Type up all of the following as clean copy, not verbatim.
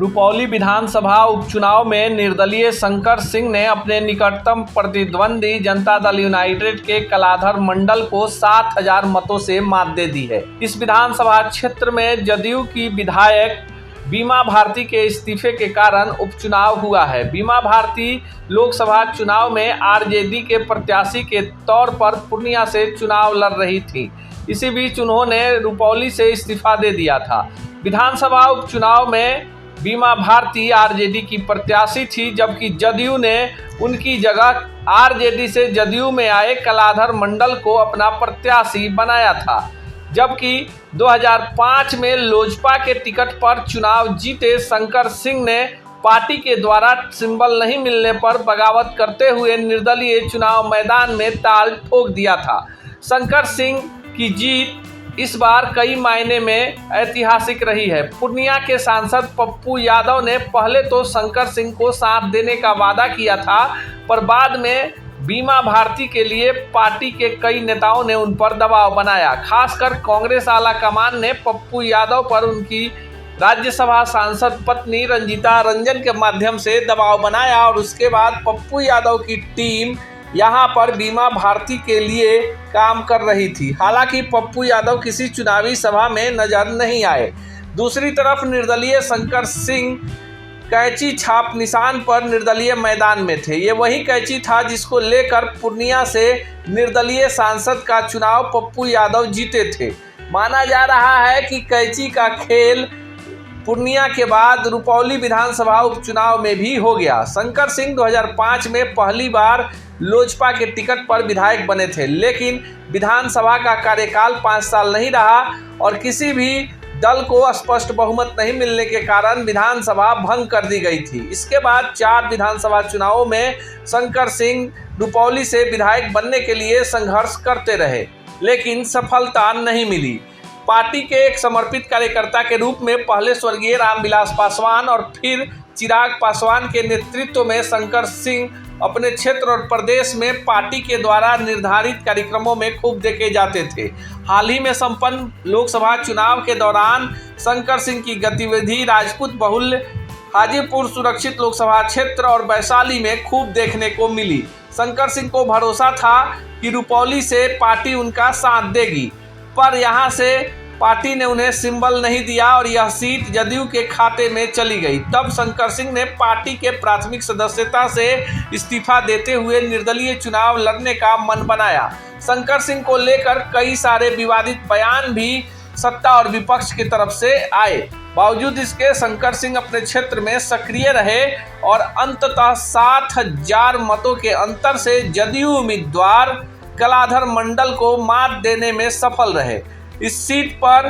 रुपौली विधानसभा उपचुनाव में निर्दलीय शंकर सिंह ने अपने निकटतम प्रतिद्वंदी जनता दल यूनाइटेड के कलाधर मंडल को 7,000 मतों से मात दे दी है। इस विधानसभा क्षेत्र में जदयू की विधायक बीमा भारती के इस्तीफे के कारण उपचुनाव हुआ है। बीमा भारती लोकसभा चुनाव में आरजेडी के प्रत्याशी के तौर पर पूर्णिया से चुनाव लड़ रही थी। इसी बीच उन्होंने रुपौली से इस्तीफा दे दिया था। विधानसभा उपचुनाव में बीमा भारती आरजेडी की प्रत्याशी थी, जबकि जदयू ने उनकी जगह आरजेडी से जदयू में आए कलाधर मंडल को अपना प्रत्याशी बनाया था। जबकि 2005 में लोजपा के टिकट पर चुनाव जीते शंकर सिंह ने पार्टी के द्वारा सिंबल नहीं मिलने पर बगावत करते हुए निर्दलीय चुनाव मैदान में ताल ठोक दिया था। शंकर सिंह की जीत इस बार कई मायने में ऐतिहासिक रही है। पूर्णिया के सांसद पप्पू यादव ने पहले तो शंकर सिंह को साथ देने का वादा किया था, पर बाद में बीमा भारती के लिए पार्टी के कई नेताओं ने उन पर दबाव बनाया। खासकर कांग्रेस आला कमान ने पप्पू यादव पर उनकी राज्यसभा सांसद पत्नी रंजीता रंजन के माध्यम से दबाव बनाया और उसके बाद पप्पू यादव की टीम यहां पर बीमा भारती के लिए काम कर रही थी। हालांकि पप्पू यादव किसी चुनावी सभा में नजर नहीं आए। दूसरी तरफ निर्दलीय शंकर सिंह कैंची छाप निशान पर निर्दलीय मैदान में थे। ये वही कैंची था जिसको लेकर पूर्णिया से निर्दलीय सांसद का चुनाव पप्पू यादव जीते थे। माना जा रहा है कि कैंची का खेल पूर्णिया के बाद रुपौली विधानसभा उपचुनाव में भी हो गया। शंकर सिंह 2005 में पहली बार लोजपा के टिकट पर विधायक बने थे, लेकिन विधानसभा का कार्यकाल 5 साल नहीं रहा और किसी भी दल को स्पष्ट बहुमत नहीं मिलने के कारण विधानसभा भंग कर दी गई थी। इसके बाद 4 विधानसभा चुनावों में शंकर सिंह रुपौली से विधायक बनने के लिए संघर्ष करते रहे, लेकिन सफलता नहीं मिली। पार्टी के एक समर्पित कार्यकर्ता के रूप में पहले स्वर्गीय रामविलास पासवान और फिर चिराग पासवान के नेतृत्व में शंकर सिंह अपने क्षेत्र और प्रदेश में पार्टी के द्वारा निर्धारित कार्यक्रमों में खूब देखे जाते थे। हाल ही में संपन्न लोकसभा चुनाव के दौरान शंकर सिंह की गतिविधि राजपूत बहुल हाजीपुर सुरक्षित लोकसभा क्षेत्र और वैशाली में खूब देखने को मिली। शंकर सिंह को भरोसा था कि रुपौली से पार्टी उनका साथ देगी, पर यहाँ से पार्टी ने उन्हें सिंबल नहीं दिया और यह सीट जदयू के खाते में चली गई। तब शंकर सिंह ने पार्टी के प्राथमिक सदस्यता से इस्तीफा देते हुए निर्दलीय चुनाव लड़ने का मन बनाया। शंकर सिंह को लेकर कई सारे विवादित बयान भी सत्ता और विपक्ष की तरफ से आए। बावजूद इसके शंकर सिंह अपने क्षेत्र में सक्रिय रहे और अंततः 7,000 मतों के अंतर से जदयू उम्मीदवार कलाधर मंडल को मात देने में सफल रहे। इस सीट पर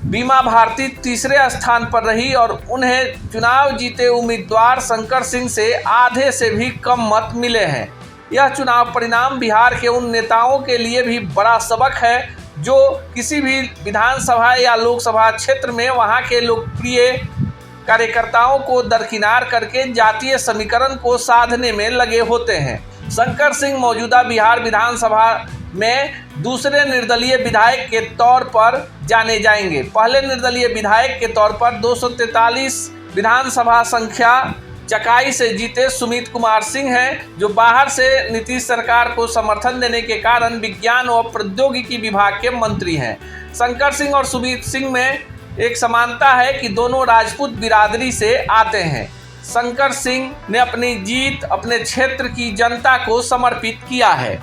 बीमा भारती तीसरे स्थान पर रही और उन्हें चुनाव जीते उम्मीदवार शंकर सिंह से आधे से भी कम मत मिले हैं। यह चुनाव परिणाम बिहार के उन नेताओं के लिए भी बड़ा सबक है जो किसी भी विधानसभा या लोकसभा क्षेत्र में वहां के लोकप्रिय कार्यकर्ताओं को दरकिनार करके जातीय समीकरण को साधने में लगे होते हैं। शंकर सिंह मौजूदा बिहार विधानसभा में दूसरे निर्दलीय विधायक के तौर पर जाने जाएंगे। पहले निर्दलीय विधायक के तौर पर 243 विधानसभा संख्या चकाई से जीते सुमित कुमार सिंह हैं, जो बाहर से नीतीश सरकार को समर्थन देने के कारण विज्ञान व प्रौद्योगिकी विभाग के मंत्री हैं। शंकर सिंह और सुमित सिंह में एक समानता है कि दोनों राजपूत बिरादरी से आते हैं। शंकर सिंह ने अपनी जीत अपने क्षेत्र की जनता को समर्पित किया है।